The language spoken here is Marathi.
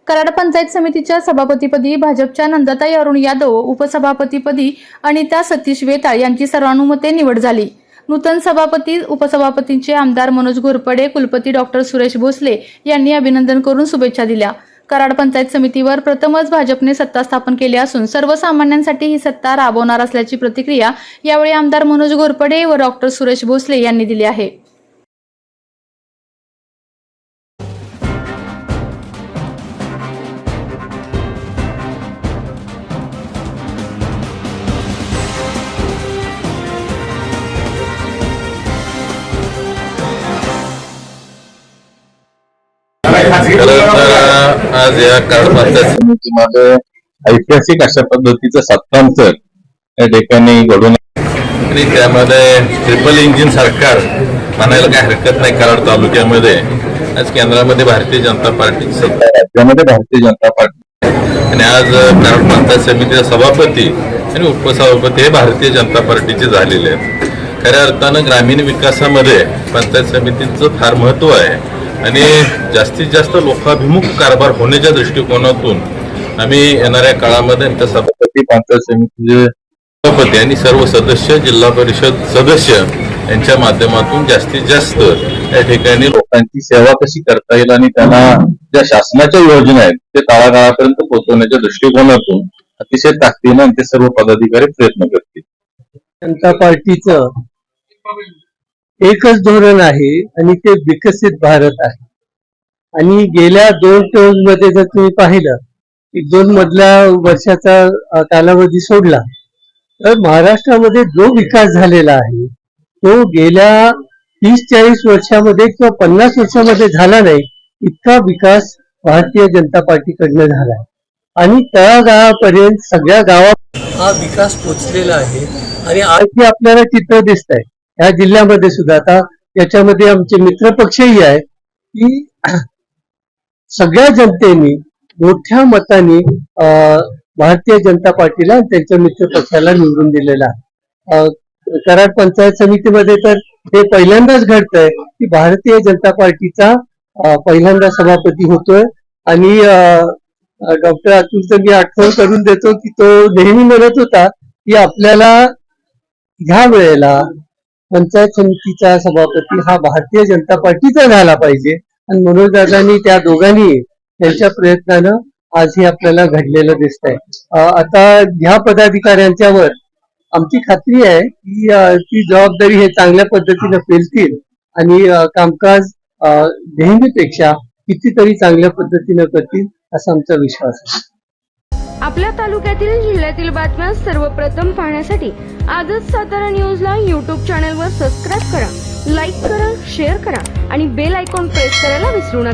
कराड पंचायत समितीच्या सभापतीपदी भाजपच्या नंदाताई अरुण यादव, उपसभापतीपदी अनिता सतीश वेताळ यांची सर्वानुमते निवड झाली। नूतन सभापती उपसभापतींचे आमदार मनोज घोरपडे, कुलपती डॉक्टर सुरेश भोसले यांनी अभिनंदन करून शुभेच्छा दिल्या। कराड पंचायत समितीवर प्रथमच भाजपने सत्ता स्थापन केली असून सर्वसामान्यांसाठी ही सत्ता राबवणार असल्याची प्रतिक्रिया यावेळी आमदार मनोज घोरपडे व डॉक्टर सुरेश भोसले यांनी दिली आहे। आज या कराड पंचायत समितीमध्ये ऐतिहासिक अशा पद्धतीचं सत्तांतर या ठिकाणी घडून आणि त्यामध्ये ट्रिपल इंजिन सरकार म्हणायला काही हरकत नाही। कराड तालुक्यामध्ये आज केंद्रामध्ये भारतीय जनता पार्टी सत्ता, राज्यामध्ये भारतीय जनता पार्टी आणि आज कराड पंचायत समितीचे सभापती आणि उपसभापती हे भारतीय जनता पार्टीचे झालेले आहेत। खऱ्या अर्थानं ग्रामीण विकासामध्ये पंचायत समितीचं फार महत्व आहे आणि जास्तीत जास्त लोकाभिमुख कारभार होण्याच्या दृष्टिकोनातून आम्ही येणाऱ्या काळामध्ये आमच्या सभापती, पंचायत समितीचे सभापती आणि सर्व सदस्य, जिल्हा परिषद सदस्य यांच्या माध्यमातून जास्तीत जास्त या ठिकाणी लोकांची सेवा कशी करता येईल आणि त्यांना ज्या शासनाच्या योजना आहेत ते तळागाळापर्यंत पोहोचवण्याच्या दृष्टिकोनातून अतिशय ताकदीने ते सर्व पदाधिकारी प्रयत्न करतील। जनता पार्टीचं एकच धोरण आहे आणि ते विकसित भारत आहे। आणि गेल्या 2 टर्म मध्ये जर तुम्ही पाहिलं की 2 मधल्या वर्षाचा कालावधी सोडला तर महाराष्ट्रामध्ये जो विकास झालेला आहे तो गेल्या 30-40 वर्षामध्ये किंवा 50 वर्षामध्ये झाला नाही, इतका विकास भारतीय जनता पार्टीकडनं झाला आणि तळागाळापर्यंत सगळ्या गावात हा विकास पोचलेला आहे। आणि आज जे आपल्याला चित्र दिसत आहे या जिल्ह्यामध्ये सुद्धा, आता याच्यामध्ये आमचे मित्रपक्षही आहे की सगळ्या जनतेने मोठ्या मताने भारतीय जनता पार्टीला त्यांच्या मित्रपक्षाला निवडून दिलेला आहे। कराड पंचायत समितीमध्ये तर हे पहिल्यांदाच घडतंय की भारतीय जनता पार्टीचा पहिल्यांदा सभापती होतोय आणि डॉक्टर अतुलचं मी आठवण करून देतो की तो नेहमी म्हणत होता की आपल्याला ह्या वेळेला पंचायत समितीचा सभापती हा भारतीय जनता पार्टीचा झाला पाहिजे आणि मनोज दादांनी त्या दोघांनी त्यांच्या प्रयत्नानं आज हे आपल्याला घडलेलं दिसतंय। आता ह्या पदाधिकाऱ्यांच्यावर आमची खात्री आहे की ती जबाबदारी हे चांगल्या पद्धतीने पेलतील आणि कामकाज नेहमीपेक्षा कितीतरी चांगल्या पद्धतीने करतील असा आमचा विश्वास आहे। आपल्या तालुक्यातील जिल्ह्यातील बातम्या सर्वप्रथम पाहण्यासाठी आजच सातारा न्यूजला YouTube चॅनलवर सबस्क्राईब करा, लाईक करा, शेअर करा आणि बेल आयकॉन प्रेस करायला विसरू नका।